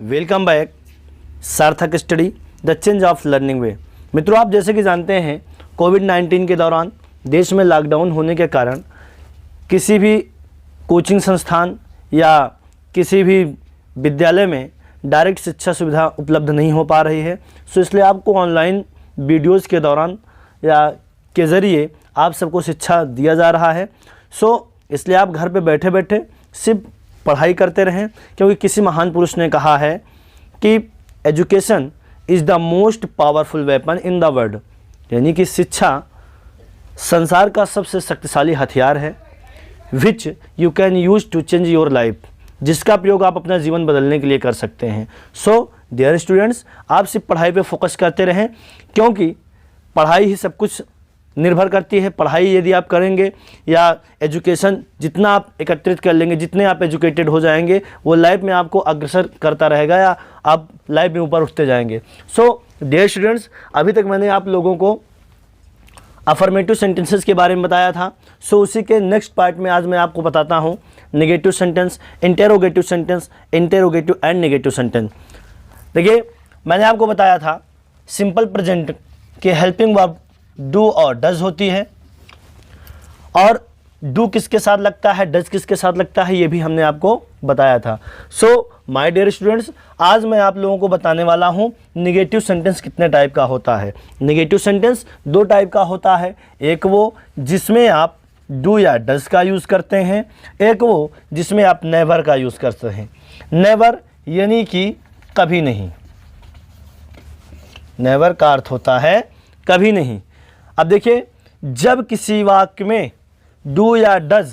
Welcome back Sarthak study the change of learning way. मित्रों, आप जैसे कि जानते हैं कोविड-19 के दौरान देश में लॉकडाउन होने के कारण किसी भी कोचिंग संस्थान या किसी भी विद्यालय में डायरेक्ट शिक्षा सुविधा उपलब्ध नहीं हो पा रही है। सो इसलिए आपको ऑनलाइन वीडियोज़ के दौरान या के ज़रिए आप सबको शिक्षा दिया जा रहा है। सो इसलिए आप घर पे बैठे बैठे सिर्फ पढ़ाई करते रहें, क्योंकि किसी महान पुरुष ने कहा है कि education is the most powerful weapon in the world, यानी कि शिक्षा संसार का सबसे शक्तिशाली हथियार है। Which you can use to change your life, जिसका प्रयोग आप अपना जीवन बदलने के लिए कर सकते हैं। सो डियर स्टूडेंट्स, आप सिर्फ पढ़ाई पे फोकस करते रहें, क्योंकि पढ़ाई ही सब कुछ निर्भर करती है। पढ़ाई यदि आप करेंगे या एजुकेशन जितना आप एकत्रित कर लेंगे, जितने आप एजुकेटेड हो जाएंगे, वो लाइफ में आपको अग्रसर करता रहेगा या आप लाइफ में ऊपर उठते जाएंगे। सो डियर स्टूडेंट्स, अभी तक मैंने आप लोगों को अफर्मेटिव सेंटेंसेस के बारे में बताया था। सो उसी के नेक्स्ट पार्ट में आज मैं आपको बताता हूँ negative sentence, interrogative sentence, interrogative and negative sentence. देखिए, मैंने आपको बताया था सिंपल प्रेजेंट के हेल्पिंग वर्ब डू और डज होती है, और डू किसके साथ लगता है, डज किसके साथ लगता है, ये भी हमने आपको बताया था। सो माय डियर स्टूडेंट्स, आज मैं आप लोगों को बताने वाला हूँ निगेटिव सेंटेंस कितने टाइप का होता है। निगेटिव सेंटेंस दो टाइप का होता है, एक वो जिसमें आप डू या डज का यूज़ करते हैं, एक वो जिसमें आप नेवर का यूज़ करते हैं। नेवर यानी कि कभी नहीं, नेवर का अर्थ होता है कभी नहीं। अब देखिए, जब किसी वाक्य में डू या डज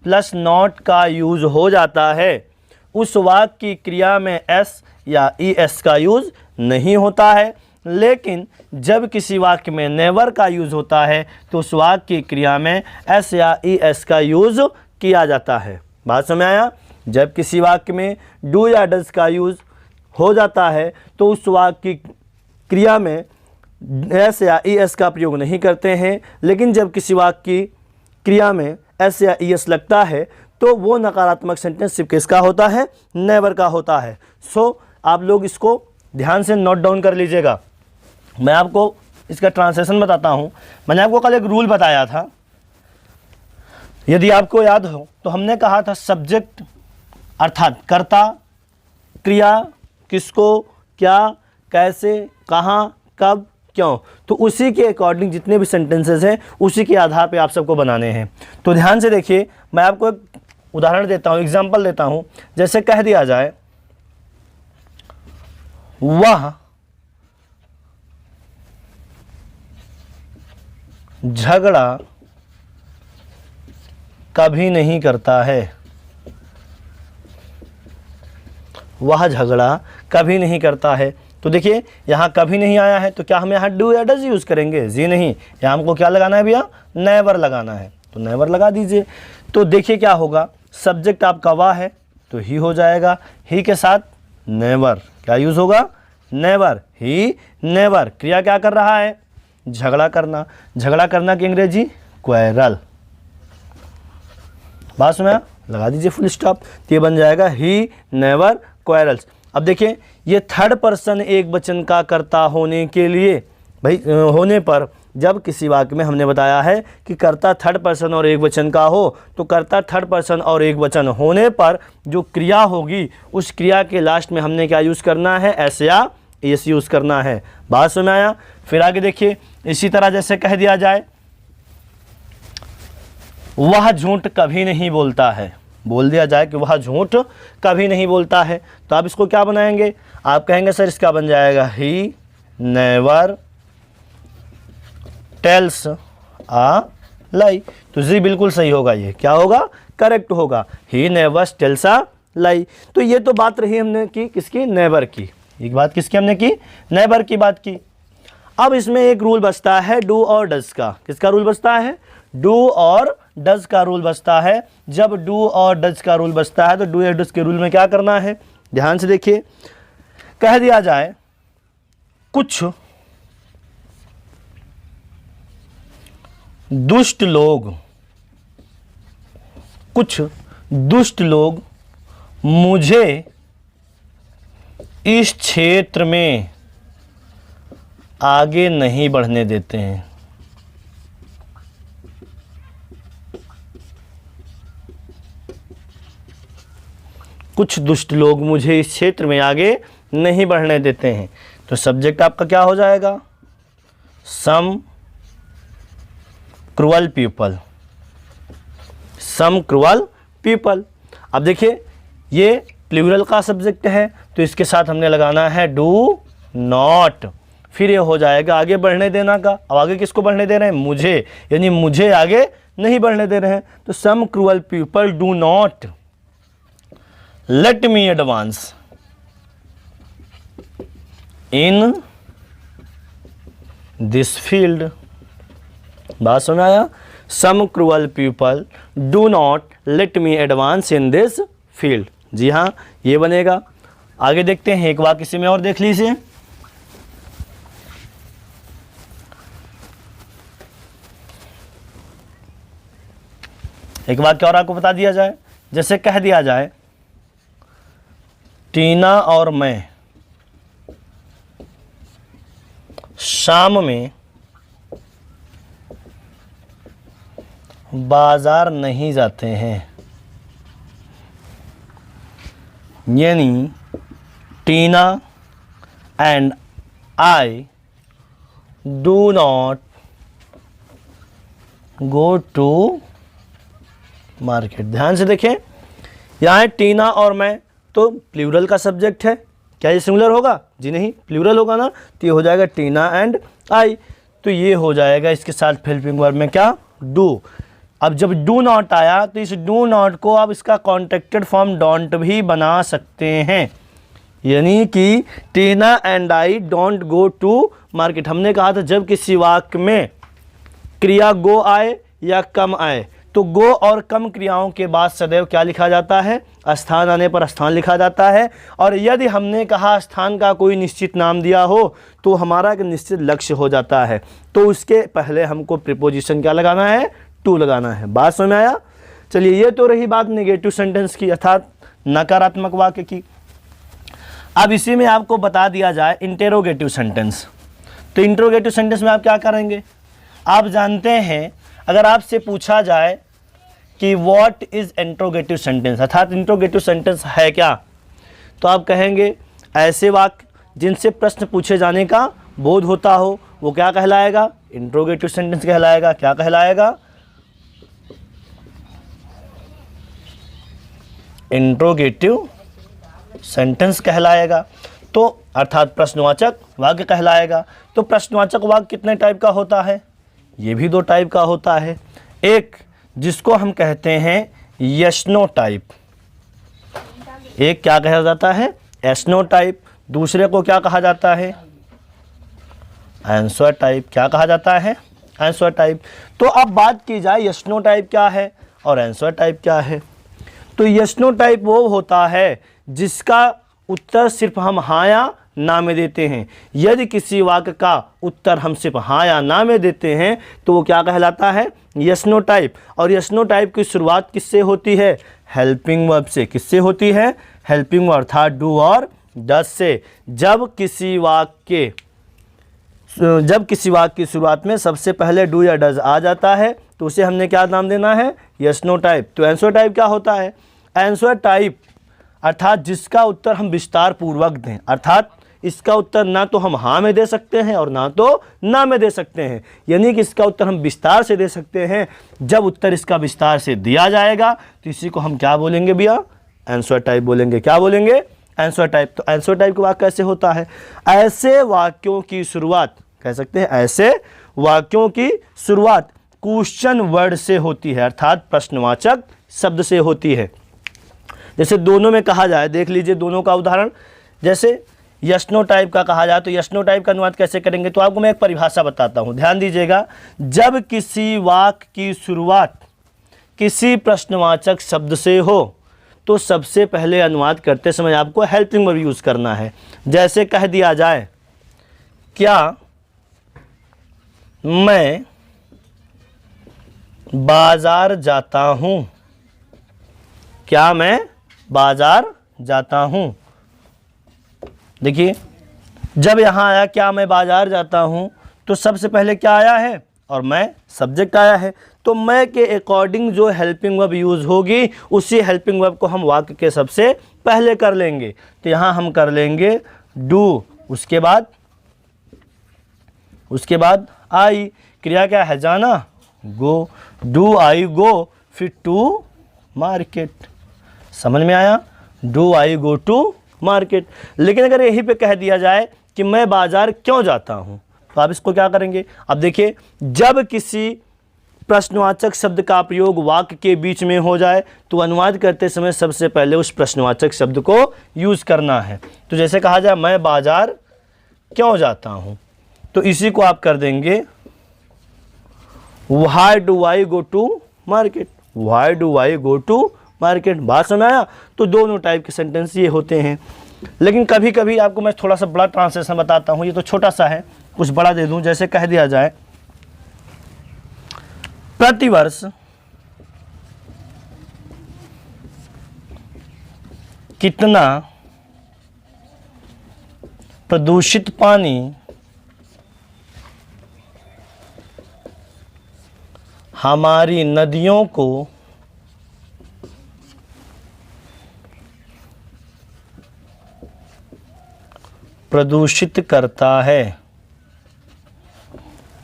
प्लस नॉट का यूज हो जाता है, उस वाक्य की क्रिया में एस या ई एस का यूज नहीं होता है। लेकिन जब किसी वाक्य में नेवर का यूज होता है तो उस वाक्य की क्रिया में एस या ई एस का यूज किया जाता है। बात समझ आया? जब किसी वाक्य में डू या डज का यूज हो जाता है तो उस वाक्य की क्रिया में एस या ई एस का प्रयोग नहीं करते हैं। लेकिन जब किसी वाक्य की क्रिया में एस या ई एस लगता है तो वो नकारात्मक सेंटेंस सिर्फ किसका होता है? नेवर का होता है। सो आप लोग इसको ध्यान से नोट डाउन कर लीजिएगा। मैं आपको इसका ट्रांसलेशन बताता हूँ। मैंने आपको कल एक रूल बताया था, यदि आपको याद हो तो हमने कहा था सब्जेक्ट अर्थात कर्ता, क्रिया, किसको, क्या, कैसे, कहाँ, कब, क्यों, तो उसी के अकॉर्डिंग जितने भी सेंटेंसेस हैं उसी के आधार पे आप सबको बनाने हैं। तो ध्यान से देखिए, मैं आपको एक उदाहरण देता हूँ, एग्जांपल देता हूँ। जैसे कह दिया जाए वह झगड़ा कभी नहीं करता है, वह झगड़ा कभी नहीं करता है। तो देखिए, यहाँ कभी नहीं आया है तो क्या हम यहाँ डू या डज यूज़ करेंगे? जी नहीं, यहाँ हमको क्या लगाना है भैया? नेवर लगाना है, तो नेवर लगा दीजिए। तो देखिए क्या होगा, सब्जेक्ट आपका वह है तो ही हो जाएगा, ही के साथ नेवर क्या यूज़ होगा? Never, he never. क्रिया क्या कर रहा है? झगड़ा करना। झगड़ा करना की अंग्रेजी क्वेरल। बात सुना? लगा दीजिए फुल स्टॉप, तो ये बन जाएगा ही नेवर क्वेरल्स। अब देखिए, ये थर्ड पर्सन एक वचन का कर्ता होने के लिए होने पर, जब किसी वाक्य में हमने बताया है कि कर्ता थर्ड पर्सन और एक वचन का हो, तो कर्ता थर्ड पर्सन और एक वचन होने पर जो क्रिया होगी उस क्रिया के लास्ट में हमने क्या यूज़ करना है? एस या एस यूज़ करना है। बात समझ आया? फिर आगे देखिए, इसी तरह जैसे कह दिया जाए वह झूठ कभी नहीं बोलता है, बोल दिया जाए कि वह झूठ कभी नहीं बोलता है, तो आप इसको क्या बनाएंगे? आप कहेंगे सर इसका बन जाएगा ही नेवर टेल्स आ लाई। तो जी बिल्कुल सही होगा, ये क्या होगा? करेक्ट होगा, ही नेवर टेल्स आ लाई। तो ये तो बात रही हमने की किसकी? नेवर की। एक बात किसकी हमने की? नेवर की बात की। अब इसमें एक रूल बचता है डू और डज का। किसका रूल बचता है? डू और डज का रूल बचता है। जब डू और डज का रूल बचता है तो डू या डज के रूल में क्या करना है? ध्यान से देखिए, कह दिया जाए कुछ दुष्ट लोग मुझे इस क्षेत्र में आगे नहीं बढ़ने देते हैं। कुछ दुष्ट लोग मुझे इस क्षेत्र में आगे नहीं बढ़ने देते हैं। तो सब्जेक्ट आपका क्या हो जाएगा? सम क्रूअल पीपल, सम क्रूअल पीपल। अब देखिए ये प्लूरल का सब्जेक्ट है तो इसके साथ हमने लगाना है डू नॉट, फिर ये हो जाएगा आगे बढ़ने देना का। अब आगे किसको बढ़ने दे रहे हैं? मुझे, यानी मुझे आगे नहीं बढ़ने दे रहे हैं। तो some cruel people do not let me advance in this field. बात समझ आया? Some cruel people do not let me advance in this field. जी हाँ, ये बनेगा। आगे देखते हैं, एक वाक्य में और देख लीजिए। एक वाक्य और आपको बता दिया जाए, जैसे कह दिया जाए टीना और मैं शाम में बाजार नहीं जाते हैं। यानी Tina and I do not go to market. ध्यान से देखें, यहाँ है टीना और मैं, तो प्लूरल का सब्जेक्ट है। क्या ये सिंगुलर होगा? जी नहीं, प्लूरल होगा ना, तो ये हो जाएगा टीना एंड आई। तो ये हो जाएगा इसके साथ हेल्पिंग वर्ब में क्या? डू। अब जब डू नॉट आया तो इस डू नॉट को आप इसका कॉन्ट्रैक्टेड फॉर्म डोंट भी बना सकते हैं। यानी कि Tina and I don't go to market. हमने कहा था जब किसी वाक्य में क्रिया गो आए या कम आए तो गो और कम क्रियाओं के बाद सदैव क्या लिखा जाता है? स्थान आने पर स्थान लिखा जाता है। और यदि हमने कहा स्थान का कोई निश्चित नाम दिया हो तो हमारा एक निश्चित लक्ष्य हो जाता है, तो उसके पहले हमको प्रीपोजिशन क्या लगाना है? टू लगाना है। बात समझ में आया? चलिए, ये तो रही बात नेगेटिव सेंटेंस की, अर्थात नकारात्मक वाक्य की। अब इसी में आपको बता दिया जाए इंटेरोगेटिव सेंटेंस। तो इंटेरोगेटिव सेंटेंस में आप क्या करेंगे? आप जानते हैं, अगर आपसे पूछा जाए कि व्हाट इज इंट्रोगेटिव सेंटेंस, अर्थात इंट्रोगेटिव सेंटेंस है क्या, तो आप कहेंगे ऐसे वाक्य जिनसे प्रश्न पूछे जाने का बोध होता हो वो क्या कहलाएगा? इंट्रोगेटिव सेंटेंस कहलाएगा। क्या कहलाएगा? इंट्रोगेटिव सेंटेंस कहलाएगा। तो अर्थात प्रश्नवाचक वाक्य कहलाएगा। तो प्रश्नवाचक वाक्य कितने टाइप का होता है? ये भी दो टाइप का होता है। एक जिसको हम कहते हैं यशनो टाइप, एक क्या कहा जाता है? Snow type. दूसरे को क्या कहा जाता है? Answer type. क्या कहा जाता है? Answer type. तो अब बात की जाए यशनो टाइप क्या है और आंसर टाइप क्या है। तो यशनो टाइप वो होता है जिसका उत्तर सिर्फ हम हाँ या ना में देते हैं। यदि किसी वाक्य का उत्तर हम सिर्फ हाँ या ना में देते हैं तो वो क्या कहलाता है? यशनो टाइप। और यशनो टाइप की शुरुआत किससे होती है? हेल्पिंग वर्ब से। किससे होती है? हेल्पिंग वर्ब, अर्थात डू और डज से। जब किसी वाक्य की शुरुआत में सबसे पहले डू या डज आ जाता है तो उसे हमने क्या नाम देना है? यशनो टाइप। तो आंसर टाइप क्या होता है? आंसर टाइप अर्थात जिसका उत्तर हम विस्तार पूर्वक दें, अर्थात इसका उत्तर ना तो हम हाँ में दे सकते हैं और ना तो ना में दे सकते हैं। यानी कि इसका उत्तर हम विस्तार से दे सकते हैं। जब उत्तर इसका विस्तार से दिया जाएगा तो इसी को हम क्या बोलेंगे भैया? आंसर टाइप बोलेंगे। क्या बोलेंगे? Answer type. तो आंसर टाइप का वाक्य कैसे होता है? ऐसे वाक्यों की शुरुआत, कह सकते हैं ऐसे वाक्यों की शुरुआत क्वेश्चन वर्ड से होती है, अर्थात प्रश्नवाचक शब्द से होती है। जैसे दोनों में कहा जाए, देख लीजिए दोनों का उदाहरण। जैसे यशनो टाइप का कहा जाए तो यशनो टाइप का अनुवाद कैसे करेंगे? तो आपको मैं एक परिभाषा बताता हूँ, ध्यान दीजिएगा। जब किसी वाक्य की शुरुआत किसी प्रश्नवाचक शब्द से हो तो सबसे पहले अनुवाद करते समय आपको हेल्पिंग वर्ब यूज़ करना है। जैसे कह दिया जाए क्या मैं बाजार जाता हूँ, क्या मैं बाजार जाता हूँ, देखिए जब यहाँ आया क्या मैं बाजार जाता हूँ, तो सबसे पहले क्या आया है, और मैं सब्जेक्ट आया है, तो मैं के अकॉर्डिंग जो हेल्पिंग वर्ब यूज़ होगी उसी हेल्पिंग वर्ब को हम वाक्य के सबसे पहले कर लेंगे। तो यहाँ हम कर लेंगे डू, उसके बाद आई, क्रिया क्या है, जाना, गो, डू आई गो, फिर टू मार्केट। समझ में आया, do I go to market. लेकिन अगर यहीं पे कह दिया जाए कि मैं बाजार क्यों जाता हूँ, तो आप इसको क्या करेंगे। अब देखिए जब किसी प्रश्नवाचक शब्द का प्रयोग वाक्य के बीच में हो जाए तो अनुवाद करते समय सबसे पहले उस प्रश्नवाचक शब्द को यूज़ करना है। तो जैसे कहा जाए मैं बाजार क्यों जाता हूँ, तो इसी को आप कर देंगे why do I go to market, why do I go to market. बात समझ आया। तो दोनों टाइप के सेंटेंस ये होते हैं। लेकिन कभी कभी आपको मैं थोड़ा सा बड़ा ट्रांसलेशन बताता हूँ, ये तो छोटा सा है, कुछ बड़ा दे दूँ। जैसे कह दिया जाए प्रतिवर्ष कितना प्रदूषित पानी हमारी नदियों को प्रदूषित करता है।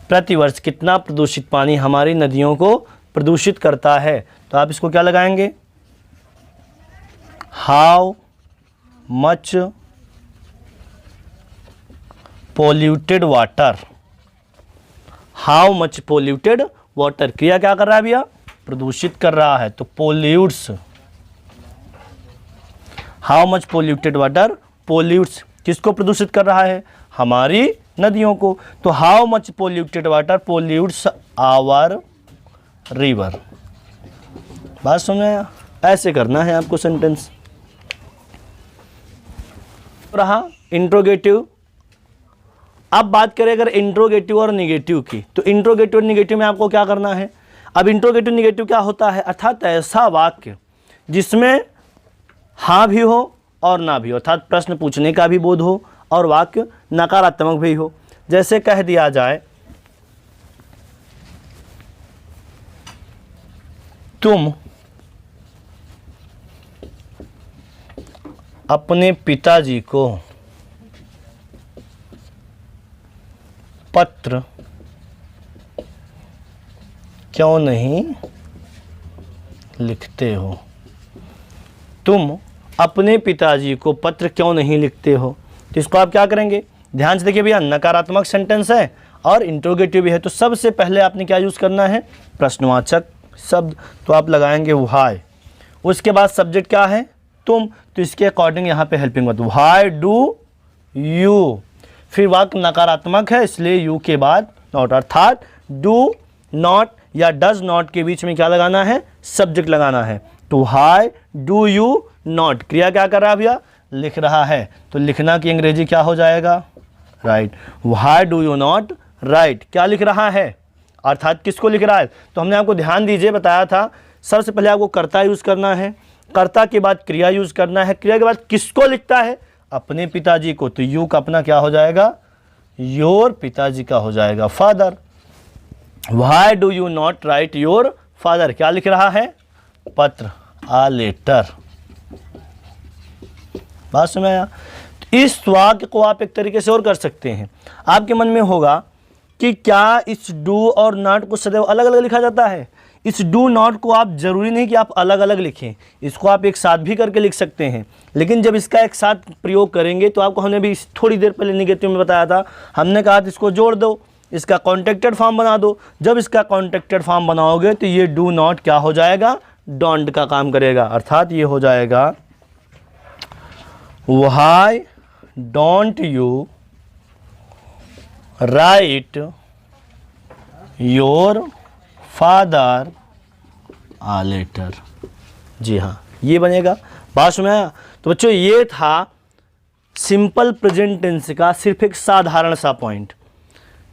प्रतिवर्ष कितना प्रदूषित पानी हमारी नदियों को प्रदूषित करता है। तो आप इसको क्या लगाएंगे, how much polluted water, how much polluted water. क्रिया क्या कर रहा है भैया, प्रदूषित कर रहा है, तो pollutes. How much polluted water pollutes, किसको प्रदूषित कर रहा है, हमारी नदियों को। तो how much polluted water pollutes our river. बात समझ आया, ऐसे करना है आपको सेंटेंस। रहा इंट्रोगेटिव। अब बात करें अगर इंट्रोगेटिव और निगेटिव की, तो इंट्रोगेटिव और निगेटिव में आपको क्या करना है। अब इंट्रोगेटिव निगेटिव क्या होता है, अर्थात ऐसा वाक्य जिसमें हाँ भी हो और ना भी हो, अर्थात प्रश्न पूछने का भी बोध हो और वाक्य नकारात्मक भी हो। जैसे कह दिया जाए तुम अपने पिताजी को पत्र क्यों नहीं लिखते हो, तुम अपने पिताजी को पत्र क्यों नहीं लिखते हो। तो इसको आप क्या करेंगे, ध्यान से देखिए भैया, नकारात्मक सेंटेंस है और इंट्रोगेटिव भी है, तो सबसे पहले आपने क्या यूज़ करना है, प्रश्नवाचक शब्द। तो आप लगाएंगे व्हाई, उसके बाद सब्जेक्ट क्या है, तुम, तो इसके अकॉर्डिंग यहाँ पे helping verb why do you. फिर वाक्य नकारात्मक है इसलिए यू के बाद नॉट, अर्थात डू नॉट या डज नॉट के बीच में क्या लगाना है, सब्जेक्ट लगाना है। तो व्हाई डू यू नॉट, क्रिया क्या कर रहा है भैया, लिख रहा है, तो लिखना की अंग्रेजी क्या हो जाएगा, right. Why do you not right, क्या लिख रहा है, अर्थात किसको लिख रहा है। तो हमने आपको ध्यान दीजिए बताया था, सबसे पहले आपको कर्ता यूज़ करना है, कर्ता के बाद क्रिया यूज़ करना है, क्रिया के बाद किसको लिखता है, अपने पिताजी को। तो यू का अपना क्या हो जाएगा, योर, पिताजी का हो जाएगा father. Why do you not right your father, क्या लिख रहा है, पत्र, आ लेटर। बात समझ आया। इस वाक्य को आप एक तरीके से और कर सकते हैं। आपके मन में होगा कि क्या इस डू और नॉट को सदैव अलग अलग लिखा जाता है। इस डू नॉट को आप जरूरी नहीं कि आप अलग अलग लिखें, इसको आप एक साथ भी करके लिख सकते हैं। लेकिन जब इसका एक साथ प्रयोग करेंगे तो आपको हमने भी थोड़ी देर पहले निगेटिव में बताया था, हमने कहा था इसको जोड़ दो, इसका कॉन्टेक्टेड फॉर्म बना दो। जब इसका कॉन्टेक्टेड फॉर्म बनाओगे तो ये डू नॉट क्या हो जाएगा, डोंट का काम करेगा, अर्थात ये हो जाएगा why don't you write your father a letter. जी हाँ, ये बनेगा। बात समझ आया। तो बच्चों ये था सिंपल प्रेजेंट टेंस का सिर्फ एक साधारण सा पॉइंट।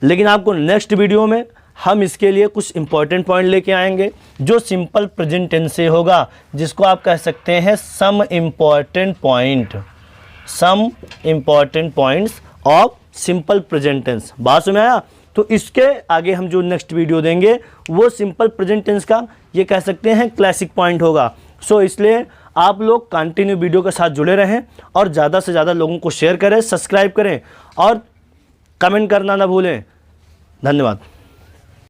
लेकिन आपको नेक्स्ट वीडियो में हम इसके लिए कुछ इंपॉर्टेंट पॉइंट लेके आएंगे जो सिंपल प्रेजेंट टेंस से होगा, जिसको आप कह सकते हैं some important point. Some important points of simple present tense. बात समझ में आया? तो इसके आगे हम जो नेक्स्ट वीडियो देंगे वो सिंपल प्रेजेंट टेंस का ये कह सकते हैं क्लासिक पॉइंट होगा। सो इसलिए आप लोग कंटिन्यू वीडियो के साथ जुड़े रहें और ज़्यादा से ज़्यादा लोगों को शेयर करें, सब्सक्राइब करें और कमेंट करना ना भूलें। धन्यवाद।